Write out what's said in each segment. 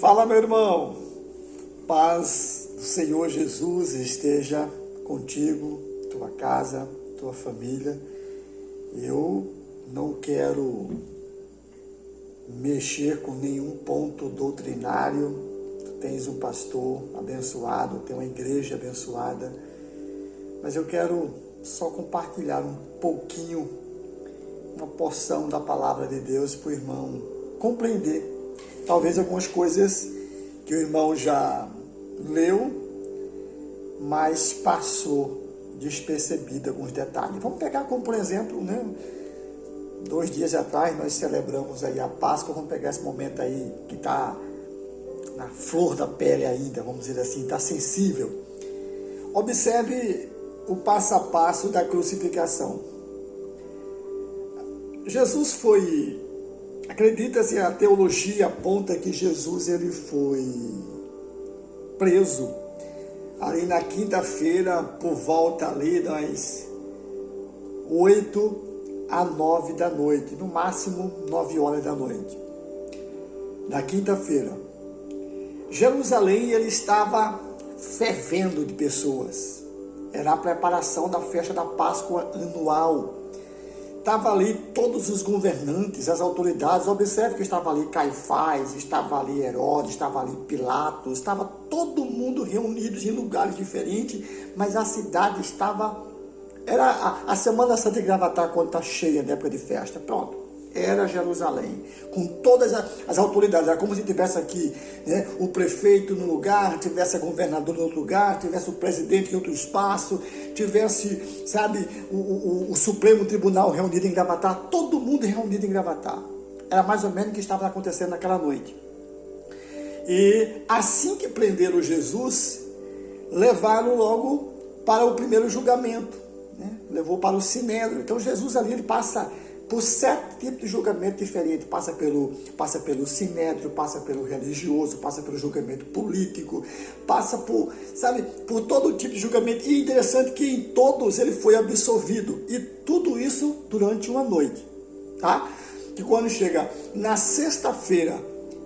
Fala, meu irmão, paz do Senhor Jesus esteja contigo, tua casa, tua família. Eu não quero mexer com nenhum ponto doutrinário. Tu tens um pastor abençoado, tem uma igreja abençoada, mas eu quero só compartilhar um pouquinho, uma porção da palavra de Deus para o irmão compreender. Talvez algumas coisas que o irmão já leu, mas passou despercebido alguns detalhes. Vamos pegar como, por exemplo, 2 dias atrás nós celebramos aí a Páscoa. Vamos pegar esse momento aí que está na flor da pele ainda, vamos dizer assim, está sensível. Observe o passo a passo da crucificação. Jesus foi... Acredita-se, a teologia aponta que Jesus ele foi preso ali na quinta-feira por volta ali das 8 a 9 da noite, no máximo 9 horas da noite, na quinta-feira. Jerusalém ele estava fervendo de pessoas, era a preparação da festa da Páscoa anual. Estava ali todos os governantes, as autoridades. Observe que estava ali Caifás, estava ali Herodes, estava ali Pilatos, estava todo mundo reunidos em lugares diferentes, mas a cidade estava... Era a Semana Santa de Gravatar, quando está cheia na época de festa. Pronto, era Jerusalém, com todas as autoridades. Era como se tivesse aqui o prefeito no lugar, tivesse a governadora em outro lugar, tivesse o presidente em outro espaço, tivesse, o Supremo Tribunal reunido em Gravatar, todo mundo reunido em Gravatar. Era mais ou menos o que estava acontecendo naquela noite. E assim que prenderam Jesus, levaram logo para o primeiro julgamento, levou para o Sinédrio. Então Jesus ali ele passa por 7 tipos de julgamento diferentes, passa pelo sinédrio, passa pelo religioso, passa pelo julgamento político, passa por todo tipo de julgamento. E interessante que em todos ele foi absolvido, e tudo isso durante uma noite, tá? Que quando chega na sexta-feira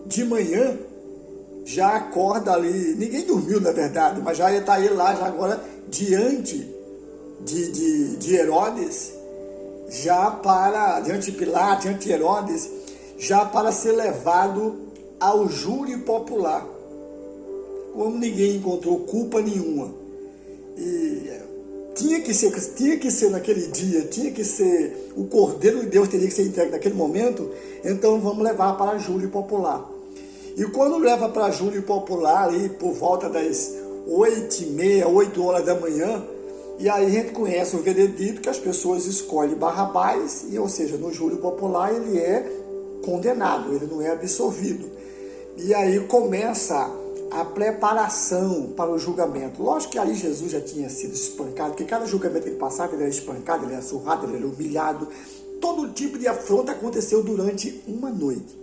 de manhã, já acorda ali, ninguém dormiu na verdade, mas já está ele lá, já agora, diante de Herodes, diante de Pilatos, diante de Herodes, já para ser levado ao júri popular. Como ninguém encontrou culpa nenhuma. E tinha que ser naquele dia, tinha que ser, o Cordeiro de Deus teria que ser entregue naquele momento, então vamos levar para júri popular. E quando leva para júri popular, ali por volta das 8h30, 8 horas da manhã, e aí a gente conhece o veredito que as pessoas escolhem Barrabás, ou seja, no júri popular ele é condenado, ele não é absolvido. E aí começa a preparação para o julgamento. Lógico que ali Jesus já tinha sido espancado, porque cada julgamento que ele passava, ele era espancado, ele era surrado, ele era humilhado. Todo tipo de afronta aconteceu durante uma noite.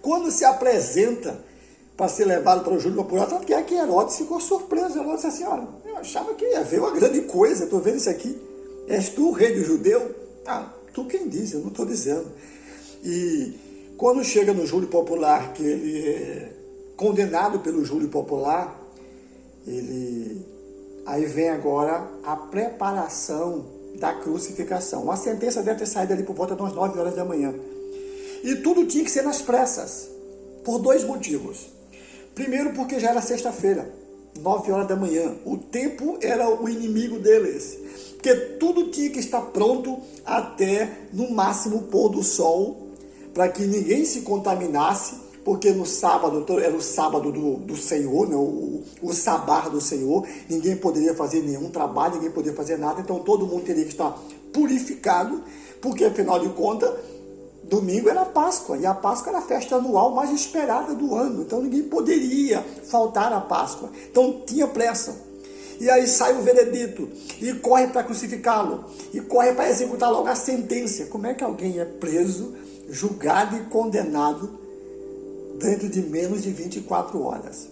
Quando se apresenta para ser levado para o júri popular, tanto que Herodes ficou surpreso. Herodes disse assim: olha, eu achava que ia ver uma grande coisa, estou vendo isso aqui. És tu o rei do judeu? Ah, tu quem diz, eu não estou dizendo. E quando chega no júri popular, que ele é condenado pelo júri popular, aí vem agora a preparação da crucificação. A sentença deve ter saído ali por volta das 9 horas da manhã. E tudo tinha que ser nas pressas, por 2 motivos. Primeiro, porque já era sexta-feira, 9 horas da manhã. O tempo era o inimigo deles. Porque tudo tinha que estar pronto até, no máximo, o pôr do sol, para que ninguém se contaminasse, porque no sábado, era o sábado do Senhor, o sabá do Senhor, ninguém poderia fazer nenhum trabalho, ninguém poderia fazer nada, então todo mundo teria que estar purificado, porque, afinal de contas, domingo era a Páscoa, e a Páscoa era a festa anual mais esperada do ano, então ninguém poderia faltar à Páscoa, então tinha pressa. E aí sai o veredito, e corre para crucificá-lo, e corre para executar logo a sentença. Como é que alguém é preso, julgado e condenado dentro de menos de 24 horas?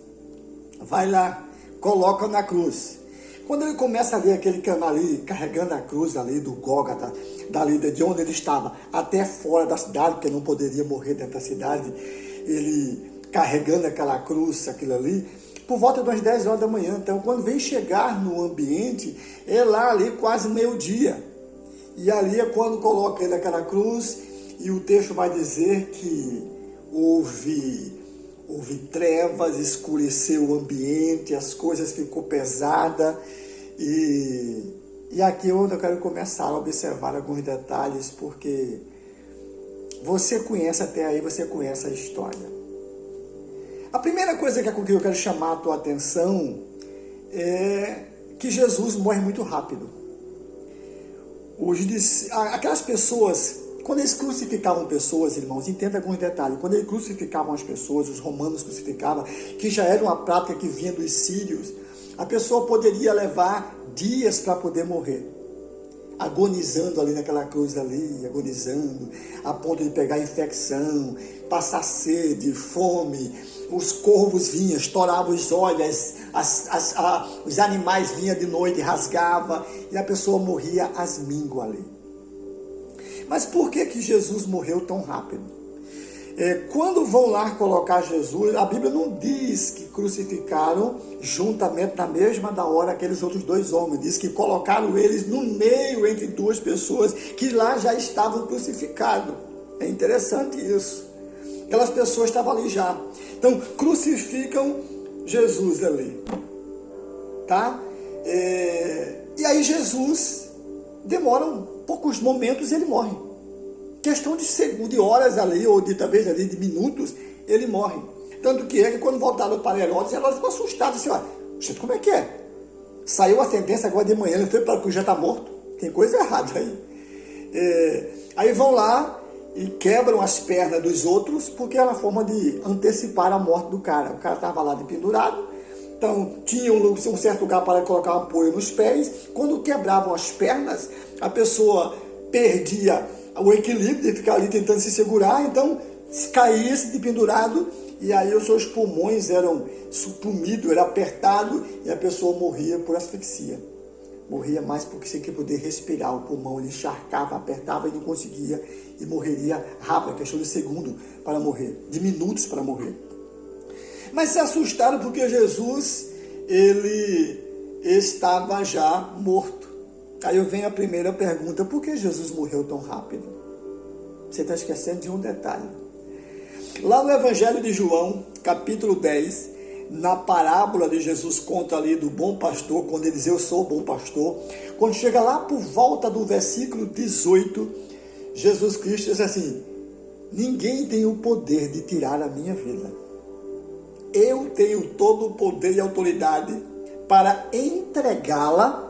Vai lá, coloca na cruz. Quando ele começa a ver aquele canal ali, carregando a cruz ali do Gólgota, dali de onde ele estava, até fora da cidade, porque não poderia morrer dentro da cidade, ele carregando aquela cruz, aquilo ali, por volta das 10 horas da manhã. Então, quando vem chegar no ambiente, é lá ali quase meio-dia. E ali é quando coloca ele naquela cruz, e o texto vai dizer que houve trevas, escureceu o ambiente, as coisas ficou pesada. E aqui eu quero começar a observar alguns detalhes, porque você conhece até aí, você conhece a história. A primeira coisa que eu quero chamar a tua atenção é que Jesus morre muito rápido. Aquelas pessoas, quando eles crucificavam pessoas, irmãos, entenda alguns detalhes. Quando eles crucificavam as pessoas, os romanos crucificavam, que já era uma prática que vinha dos sírios, a pessoa poderia levar dias para poder morrer, agonizando ali naquela cruz ali, agonizando, a ponto de pegar infecção, passar sede, fome. Os corvos vinham, estouravam os olhos, os animais vinham de noite, rasgava, e a pessoa morria às mínguas ali. Mas por que Jesus morreu tão rápido? Quando vão lá colocar Jesus, a Bíblia não diz que crucificaram juntamente na mesma da hora aqueles outros dois homens. Diz que colocaram eles no meio entre duas pessoas que lá já estavam crucificados. É interessante isso. Aquelas pessoas estavam ali já. Então, crucificam Jesus ali. Tá? E aí Jesus demora poucos momentos e ele morre. Questão de segundos, de horas ali, ou talvez ali de minutos, ele morre. Tanto que quando voltaram para Herodes ficou assustado, assim, como é que é? Saiu a sentença agora de manhã, ele foi para que já está morto. Tem coisa errada aí. Aí vão lá e quebram as pernas dos outros, porque era uma forma de antecipar a morte do cara. O cara estava lá de pendurado, então tinha um certo lugar para colocar um apoio nos pés. Quando quebravam as pernas, a pessoa perdia o equilíbrio de ficar ali tentando se segurar, então caía-se de pendurado, e aí os seus pulmões eram suprimidos, era apertado, e a pessoa morria por asfixia. Morria mais porque sem poder respirar, o pulmão ele encharcava, apertava e não conseguia, e morreria rápido, questão de segundo para morrer, de minutos para morrer. Mas se assustaram porque Jesus, ele estava já morto. Aí vem a primeira pergunta: por que Jesus morreu tão rápido? Você está esquecendo de um detalhe. Lá no Evangelho de João, capítulo 10, na parábola de Jesus conta ali do bom pastor, quando ele diz eu sou o bom pastor, quando chega lá por volta do versículo 18, Jesus Cristo diz assim: ninguém tem o poder de tirar a minha vida. Eu tenho todo o poder e autoridade para entregá-la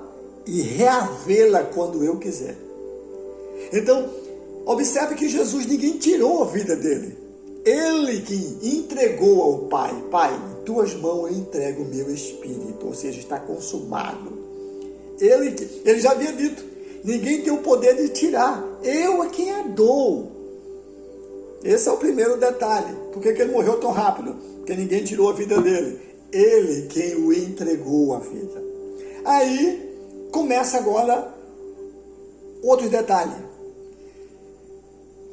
e reavê-la quando eu quiser. Então, observe que Jesus, ninguém tirou a vida dele. Ele que entregou ao Pai. Pai, em tuas mãos eu entrego o meu espírito, ou seja, está consumado. Ele já havia dito, ninguém tem o poder de tirar. Eu é quem a dou. Esse é o primeiro detalhe. Por que ele morreu tão rápido? Porque ninguém tirou a vida dele. Ele quem o entregou a vida. Aí começa agora outro detalhe.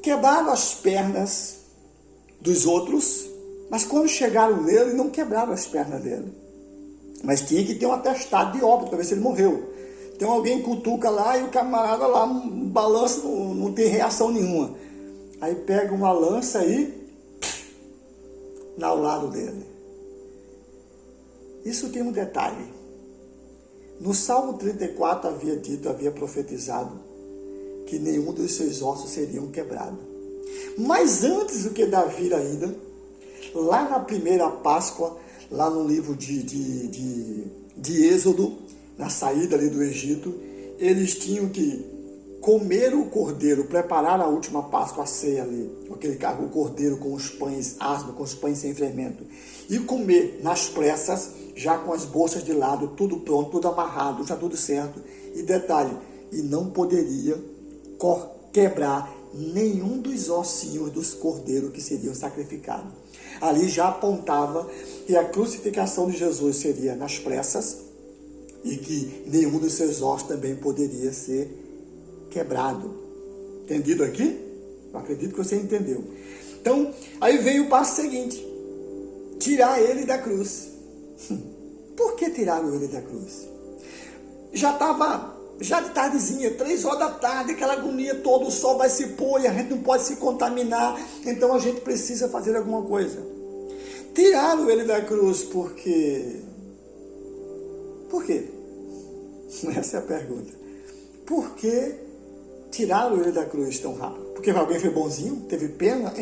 Quebraram as pernas dos outros, mas quando chegaram nele, não quebraram as pernas dele. Mas tinha que ter um atestado de óbito para ver se ele morreu. Então alguém cutuca lá e o camarada lá balança, não tem reação nenhuma. Aí pega uma lança e ao lado dele. Isso tem um detalhe. No Salmo 34 havia profetizado que nenhum dos seus ossos seriam quebrados. Mas antes do que Davi ainda, lá na primeira Páscoa, lá no livro de Êxodo, na saída ali do Egito, eles tinham que comer o cordeiro, preparar a última Páscoa, a ceia ali, o cordeiro com os pães asmos, com os pães sem fermento, e comer nas pressas, já com as bolsas de lado, tudo pronto, tudo amarrado, já tudo certo. E detalhe, e não poderia quebrar nenhum dos ossinhos dos cordeiros que seriam sacrificados. Ali já apontava que a crucificação de Jesus seria nas pressas e que nenhum dos seus ossos também poderia ser quebrado. Entendido aqui? Eu acredito que você entendeu. Então, aí veio o passo seguinte. tirar ele da cruz. Por que tiraram ele da cruz? Já de tardezinha, 3 horas da tarde, aquela agonia toda, o sol vai se pôr e a gente não pode se contaminar, então a gente precisa fazer alguma coisa. Tiraram ele da cruz porque... Por quê? Essa é a pergunta. Por que tiraram ele da cruz tão rápido? Porque alguém foi bonzinho? Teve pena?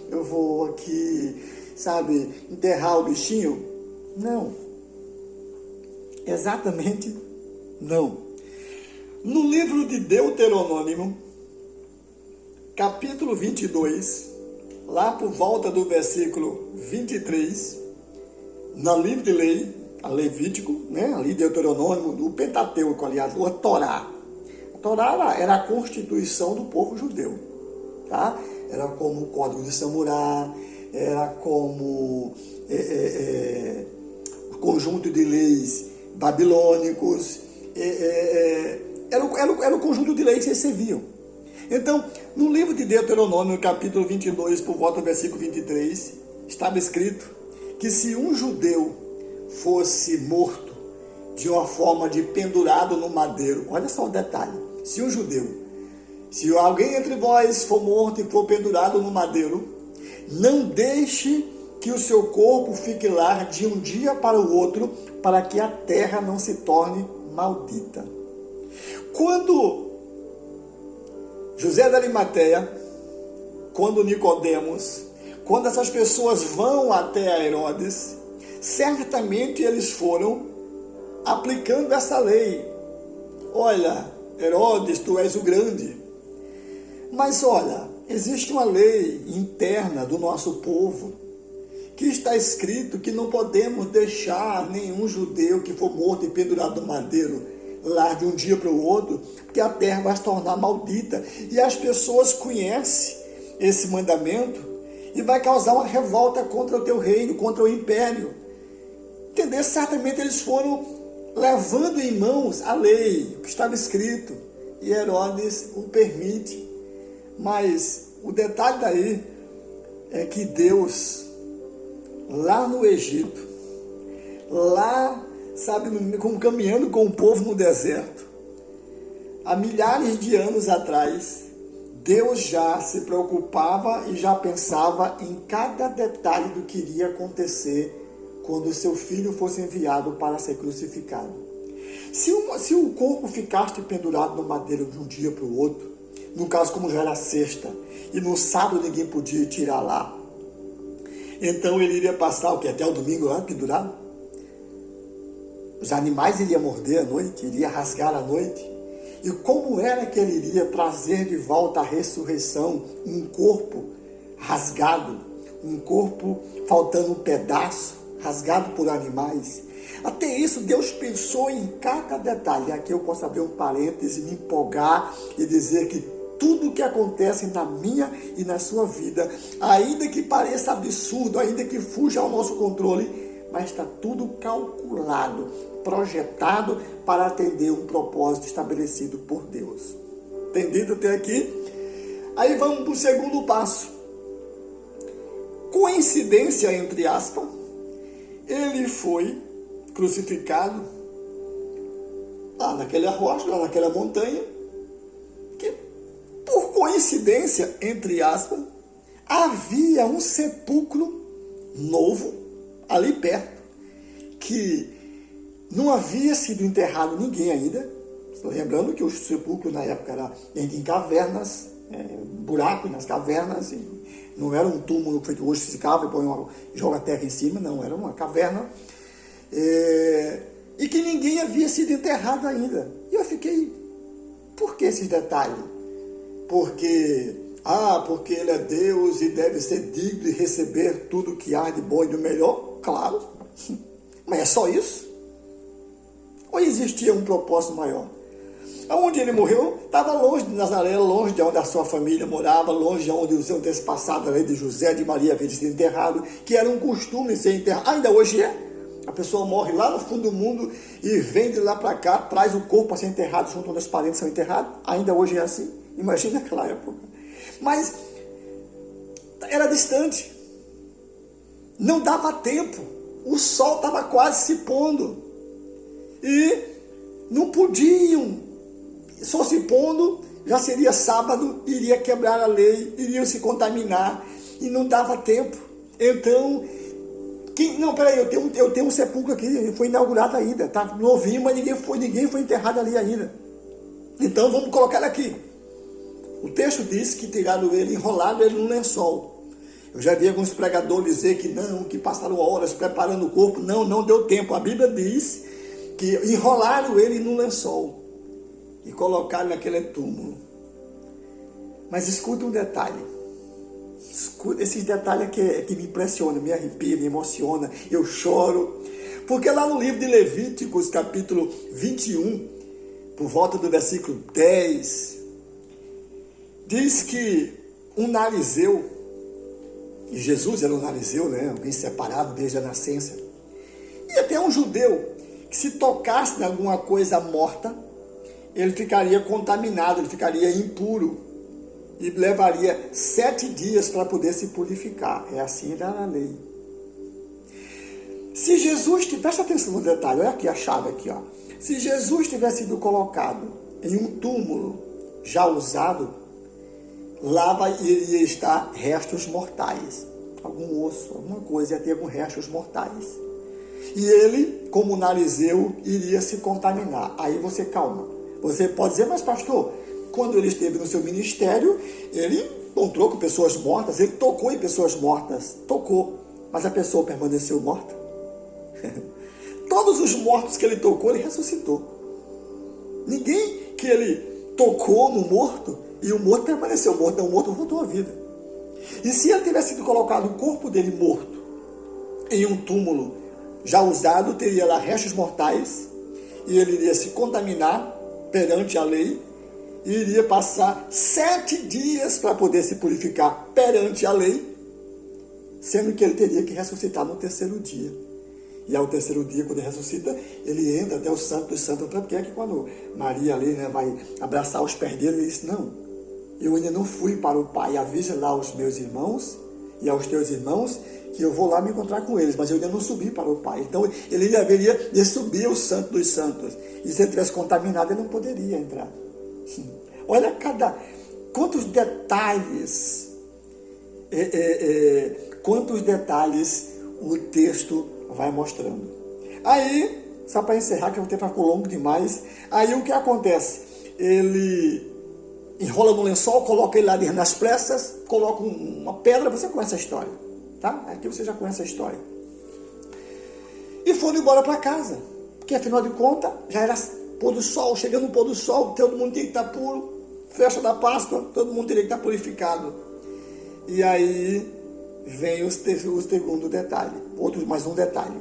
Eu vou aqui, sabe, enterrar o bichinho? Não. Exatamente não. No livro de Deuteronômio, capítulo 22, lá por volta do versículo 23, no livro de lei, a Levítico, né? Ali Deuteronômio, o Pentateuco, aliás, a Torá. A Torá era a constituição do povo judeu, tá? Era como o Código de Samurá, era como o conjunto de leis babilônicos, era o conjunto de leis que eles serviam. Então, no livro de Deuteronômio, capítulo 22, por volta do versículo 23, estava escrito que se um judeu fosse morto de uma forma de pendurado no madeiro, olha só o detalhe, se alguém entre vós for morto e for pendurado no madeiro, não deixe que o seu corpo fique lá de um dia para o outro, para que a terra não se torne maldita. Quando José da Arimateia, quando Nicodemos, quando essas pessoas vão até Herodes, certamente eles foram aplicando essa lei. Olha, Herodes, tu és o grande. Mas olha, existe uma lei interna do nosso povo, que está escrito que não podemos deixar nenhum judeu que for morto e pendurado no madeiro lá de um dia para o outro, porque a terra vai se tornar maldita. E as pessoas conhecem esse mandamento e vai causar uma revolta contra o teu reino, contra o império. Entender? Certamente eles foram levando em mãos a lei, o que estava escrito, e Herodes o permite. Mas o detalhe daí é que Deus, lá no Egito, lá, sabe, caminhando com o povo no deserto, há milhares de anos atrás, Deus já se preocupava e já pensava em cada detalhe do que iria acontecer quando o seu filho fosse enviado para ser crucificado. Se o corpo ficasse pendurado no madeiro de um dia para o outro, no caso como já era sexta, e no sábado ninguém podia tirar lá, então ele iria passar o que? Até o domingo lá pendurado? Os animais iriam morder à noite, iria rasgar à noite. E como era que ele iria trazer de volta a ressurreição? Um corpo rasgado, um corpo faltando um pedaço, rasgado por animais. Até isso Deus pensou em cada detalhe. Aqui eu posso abrir um parêntese, me empolgar e dizer que tudo que acontece na minha e na sua vida, ainda que pareça absurdo, ainda que fuja ao nosso controle, mas está tudo calculado, projetado para atender um propósito estabelecido por Deus. Entendido até aqui? Aí vamos para o segundo passo. Coincidência, entre aspas, ele foi crucificado lá naquela rocha, lá naquela montanha, que por coincidência, entre aspas, havia um sepulcro novo ali perto, que não havia sido enterrado ninguém ainda. Lembrando que o sepulcro na época era em cavernas, buracos nas cavernas, e não era um túmulo feito hoje, se cava e joga terra em cima, não, era uma caverna, e que ninguém havia sido enterrado ainda. E eu fiquei, por que esses detalhes? Porque ele é Deus e deve ser digno de receber tudo que há de bom e do melhor? Claro, mas é só isso? Ou existia um propósito maior? Onde ele morreu, estava longe de Nazaré, longe de onde a sua família morava, longe de onde os seus antepassados, além de José de Maria, haviam sido enterrados, que era um costume ser enterrado. Ainda hoje é. A pessoa morre lá no fundo do mundo e vem de lá para cá, traz o corpo para ser enterrado junto onde os parentes são enterrados. Ainda hoje é assim. Imagina aquela época. Mas era distante. Não dava tempo. O sol estava quase se pondo. E não podiam. Só se pondo, já seria sábado, iria quebrar a lei, iriam se contaminar. E não dava tempo. Então, não, peraí, eu tenho um sepulcro aqui, foi inaugurado ainda, tá novinho, mas ninguém foi enterrado ali ainda. Então vamos colocar ele aqui. O texto diz que tiraram ele, enrolaram ele num lençol. Eu já vi alguns pregadores dizer que não, que passaram horas preparando o corpo. Não deu tempo. A Bíblia diz que enrolaram ele num lençol e colocaram naquele túmulo. Mas escuta um detalhe. Esses detalhes que me impressionam, me arrepia, me emociona, eu choro. Porque lá no livro de Levíticos, capítulo 21, por volta do versículo 10, diz que um narizeu, e Jesus era um narizeu, né? Alguém separado desde a nascença, e até um judeu, que se tocasse em alguma coisa morta, ele ficaria contaminado, ele ficaria impuro, e levaria 7 dias para poder se purificar. É assim era a lei. Se Jesus, presta atenção no detalhe, olha aqui a chave aqui, ó. Se Jesus tivesse sido colocado em um túmulo já usado, lá iria estar restos mortais. Algum osso, alguma coisa, ia ter alguns restos mortais. E ele, como narizeu, iria se contaminar. Aí você calma. Você pode dizer, mas pastor, quando ele esteve no seu ministério, ele encontrou com pessoas mortas, ele tocou em pessoas mortas. Tocou, mas a pessoa permaneceu morta. Todos os mortos que ele tocou, ele ressuscitou. Ninguém que ele tocou no morto e o morto permaneceu morto, não, o morto voltou à vida. E se ele tivesse sido colocado o corpo dele morto em um túmulo já usado, teria lá restos mortais e ele iria se contaminar perante a lei e iria passar 7 dias para poder se purificar perante a lei, sendo que ele teria que ressuscitar no 3º dia. E ao 3º dia, quando ele ressuscita, ele entra até o Santo dos Santos. Porque é que quando Maria ali, né, vai abraçar os pés dele, ele diz, não, eu ainda não fui para o Pai, avisa lá aos meus irmãos e aos teus irmãos que eu vou lá me encontrar com eles, mas eu ainda não subi para o Pai. Então ele haveria de subir ao Santo dos Santos. E se ele tivesse contaminado, ele não poderia entrar. Olha quantos detalhes, quantos detalhes o texto vai mostrando. Aí, só para encerrar, que o tempo ficou longo demais, aí o que acontece? Ele enrola no lençol, coloca ele lá dentro nas pressas, coloca uma pedra, você conhece a história, tá? Aqui você já conhece a história. E foram embora para casa, porque afinal de contas, já era pôr do sol, chegando no pôr do sol, todo mundo tinha que estar puro, festa da Páscoa, todo mundo teria que estar purificado. E aí vem o segundo detalhe, mais um detalhe.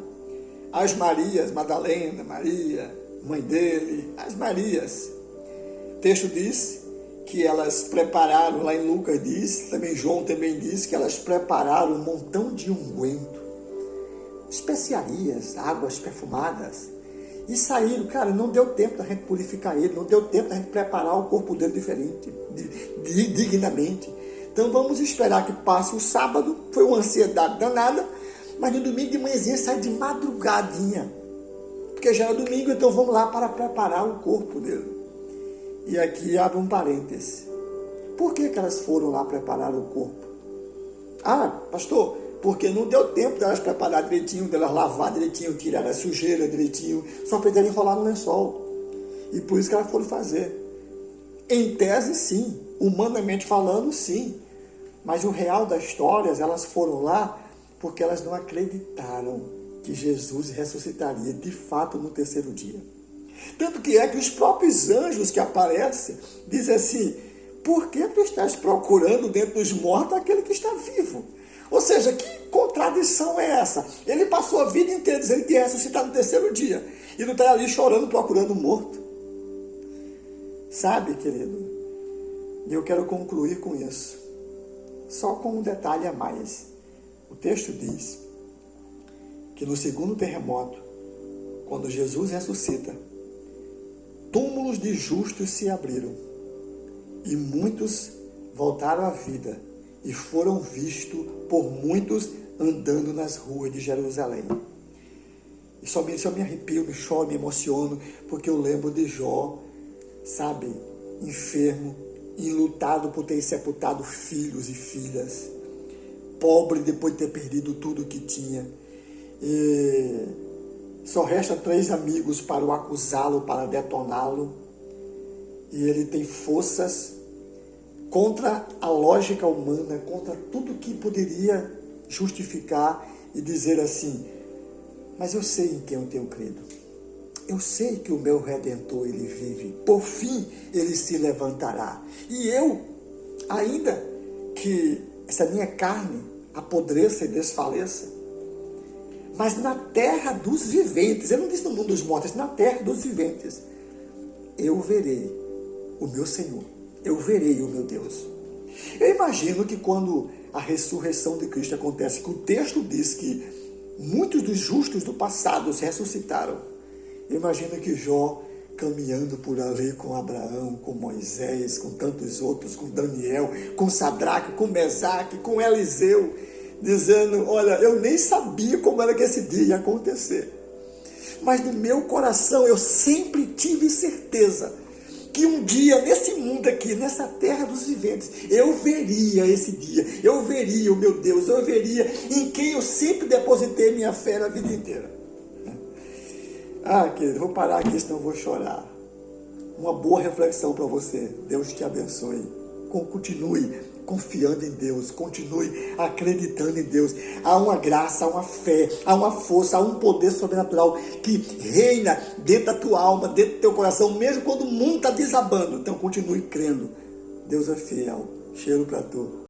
As Marias, Madalena, Maria, mãe dele, as Marias. O texto diz que elas prepararam, lá em Lucas diz, também João também diz, que elas prepararam um montão de unguento, especiarias, águas perfumadas, e saíram. Cara, não deu tempo da gente purificar ele, não deu tempo da gente preparar o corpo dele diferente, dignamente. Então vamos esperar que passe o sábado, foi uma ansiedade danada, mas no domingo de manhãzinha sai de madrugadinha, porque já era domingo, então vamos lá para preparar o corpo dele. E aqui abre um parêntese. Por que elas foram lá preparar o corpo? Ah, pastor, porque não deu tempo delas preparar direitinho, delas lavar direitinho, tirar a sujeira direitinho, só para enrolar no lençol. E por isso que elas foram fazer. Em tese, sim. Humanamente falando, sim. Mas o real das histórias, elas foram lá porque elas não acreditaram que Jesus ressuscitaria de fato no 3º dia. Tanto que é que os próprios anjos que aparecem dizem assim, por que tu estás procurando dentro dos mortos aquele que está vivo? Ou seja, que contradição é essa? Ele passou a vida inteira dizendo que ia ressuscitar no 3º dia e não está ali chorando procurando um morto. Sabe, querido? E eu quero concluir com isso. Só com um detalhe a mais. O texto diz que no 2º terremoto, quando Jesus ressuscita, túmulos de justos se abriram e muitos voltaram à vida e foram vistos por muitos andando nas ruas de Jerusalém. E somente eu me arrepio, me choro, me emociono, porque eu lembro de Jó, sabe, enfermo, enlutado por ter sepultado filhos e filhas, pobre depois de ter perdido tudo que tinha. E só resta 3 amigos para o acusá-lo, para detoná-lo. E ele tem forças contra a lógica humana, contra tudo que poderia justificar e dizer assim: mas eu sei em quem eu tenho crido. Eu sei que o meu Redentor, ele vive. Por fim, ele se levantará. E eu, ainda que essa minha carne apodreça e desfaleça, mas na terra dos viventes, eu não disse no mundo dos mortos, na terra dos viventes, eu verei o meu Senhor, eu verei o meu Deus. Eu imagino que quando a ressurreição de Cristo acontece, que o texto diz que muitos dos justos do passado se ressuscitaram, eu imagino que Jó, caminhando por ali com Abraão, com Moisés, com tantos outros, com Daniel, com Sadraque, com Mesaque, com Eliseu, dizendo: olha, eu nem sabia como era que esse dia ia acontecer, mas no meu coração eu sempre tive certeza que um dia, nesse mundo aqui, nessa terra dos viventes, eu veria esse dia, eu veria o meu Deus, eu veria em quem eu sempre depositei minha fé na vida inteira. Querido, vou parar aqui, senão eu vou chorar. Uma boa reflexão para você. Deus te abençoe. Continue confiando em Deus, continue acreditando em Deus. Há uma graça, há uma fé, há uma força, há um poder sobrenatural que reina dentro da tua alma, dentro do teu coração, mesmo quando o mundo está desabando. Então continue crendo. Deus é fiel. Cheiro para tu.